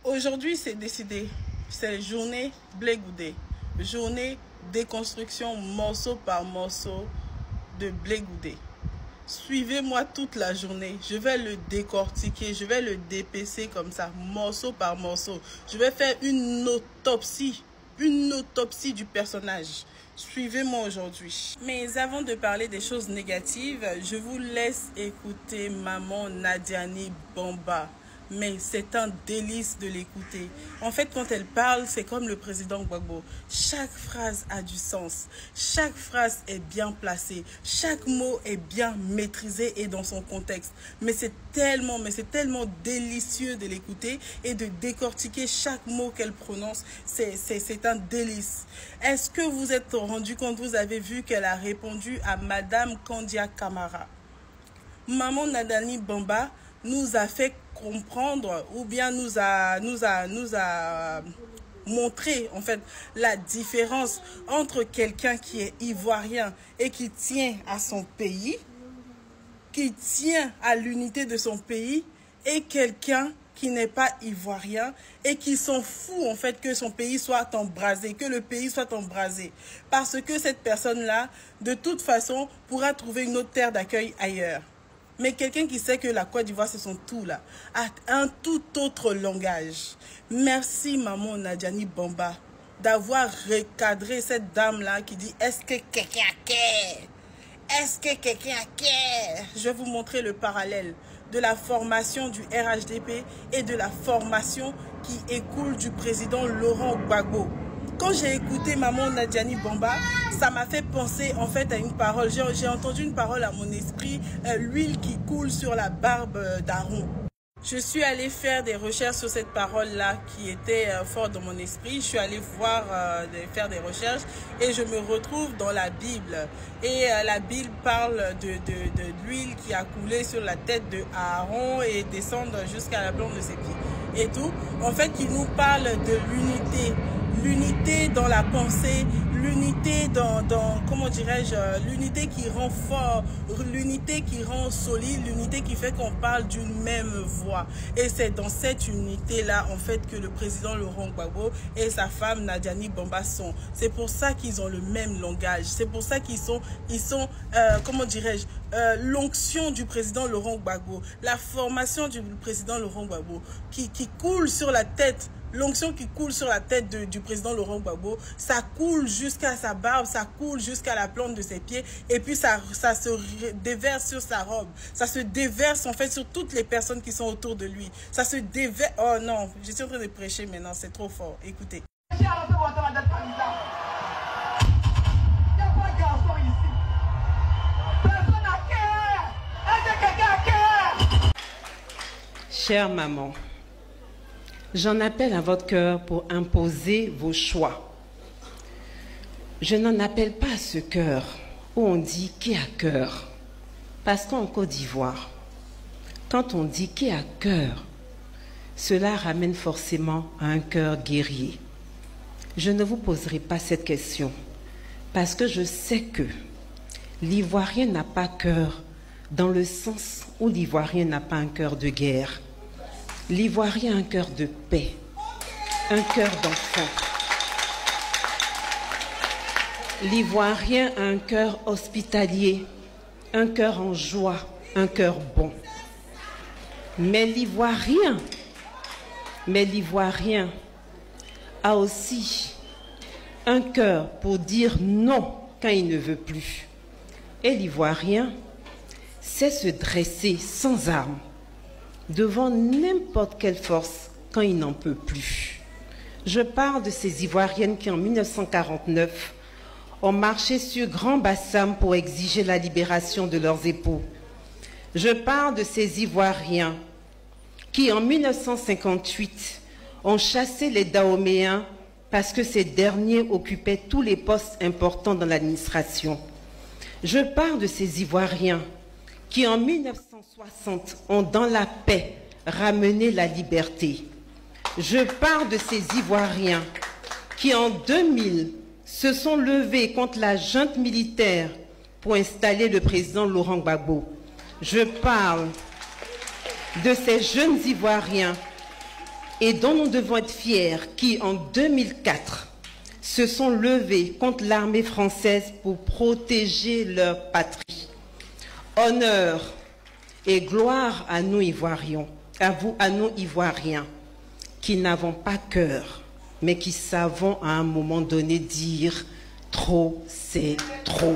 Aujourd'hui, c'est décidé. C'est journée Blé Goudé. Journée déconstruction morceau par morceau de Blé Goudé. Suivez-moi toute la journée. Je vais le décortiquer. Je vais le dépecer comme ça, morceau par morceau. Je vais faire une autopsie du personnage. Suivez-moi aujourd'hui. Mais avant de parler des choses négatives, je vous laisse écouter Maman Nadiani Bamba. Mais c'est un délice de l'écouter. En fait, quand elle parle, c'est comme le président Gbagbo. Chaque phrase a du sens. Chaque phrase est bien placée. Chaque mot est bien maîtrisé et dans son contexte. Mais c'est tellement délicieux de l'écouter et de décortiquer chaque mot qu'elle prononce. C'est un délice. Est-ce que vous êtes rendu compte, vous avez vu qu'elle a répondu à Madame Kandia Camara? Maman Nadiani Bamba nous a fait comprendre ou bien nous a montré en fait la différence entre quelqu'un qui est ivoirien et qui tient à son pays, qui tient à l'unité de son pays, et quelqu'un qui n'est pas ivoirien et qui s'en fout en fait que son pays soit embrasé, que le pays soit embrasé. Parce que cette personne-là, de toute façon, pourra trouver une autre terre d'accueil ailleurs. Mais quelqu'un qui sait que la Côte d'Ivoire, c'est son tout là, a un tout autre langage. Merci Maman Nadiani Bamba d'avoir recadré cette dame-là qui dit « Est-ce que quelqu'un a cœur? Est-ce que quelqu'un a cœur ?» Je vais vous montrer le parallèle de la formation du RHDP et de la formation qui écoule du président Laurent Gbagbo. Quand j'ai écouté Maman Nadiani Bamba, ça m'a fait penser en fait à une parole. J'ai entendu une parole à mon esprit, l'huile qui coule sur la barbe d'Aaron. Je suis allée faire des recherches sur cette parole-là qui était forte dans mon esprit. Je suis allée faire des recherches et je me retrouve dans la Bible. Et la Bible parle de l'huile qui a coulé sur la tête de Aaron et descendre jusqu'à la plante de ses pieds. Et tout, en fait, il nous parle de l'unité. L'unité dans la pensée, l'unité dans comment dirais-je, l'unité qui rend fort, l'unité qui rend solide, l'unité qui fait qu'on parle d'une même voix. Et c'est dans cette unité-là, en fait, que le président Laurent Gbagbo et sa femme Nadiani Bamba sont. C'est pour ça qu'ils ont le même langage. C'est pour ça qu'ils sont comment dirais-je, l'onction du président Laurent Gbagbo, la formation du président Laurent Gbagbo qui coule sur la tête. L'onction qui coule sur la tête du président Laurent Gbagbo, ça coule jusqu'à sa barbe, ça coule jusqu'à la plante de ses pieds, et puis ça se déverse sur sa robe. Ça se déverse en fait sur toutes les personnes qui sont autour de lui. Ça se déverse... Oh non, je suis en train de prêcher maintenant, c'est trop fort. Écoutez. Chère maman, j'en appelle à votre cœur pour imposer vos choix. Je n'en appelle pas à ce cœur où on dit qui a cœur. Parce qu'en Côte d'Ivoire, quand on dit qui a cœur, cela ramène forcément à un cœur guerrier. Je ne vous poserai pas cette question parce que je sais que l'Ivoirien n'a pas cœur dans le sens où l'Ivoirien n'a pas un cœur de guerre. L'Ivoirien a un cœur de paix, un cœur d'enfant. L'Ivoirien a un cœur hospitalier, un cœur en joie, un cœur bon. Mais l'Ivoirien a aussi un cœur pour dire non quand il ne veut plus. Et l'Ivoirien sait se dresser sans armes devant n'importe quelle force quand il n'en peut plus. Je parle de ces Ivoiriennes qui en 1949 ont marché sur Grand Bassam pour exiger la libération de leurs époux. Je parle de ces Ivoiriens qui en 1958 ont chassé les Dahoméens parce que ces derniers occupaient tous les postes importants dans l'administration. Je parle de ces Ivoiriens qui en 1960 ont dans la paix ramené la liberté. Je parle de ces Ivoiriens qui en 2000 se sont levés contre la junte militaire pour installer le président Laurent Gbagbo. Je parle de ces jeunes Ivoiriens et dont nous devons être fiers, qui en 2004 se sont levés contre l'armée française pour protéger leur patrie. Honneur et gloire à nous Ivoiriens, à nous Ivoiriens, qui n'avons pas cœur, mais qui savons à un moment donné dire « trop, c'est trop ».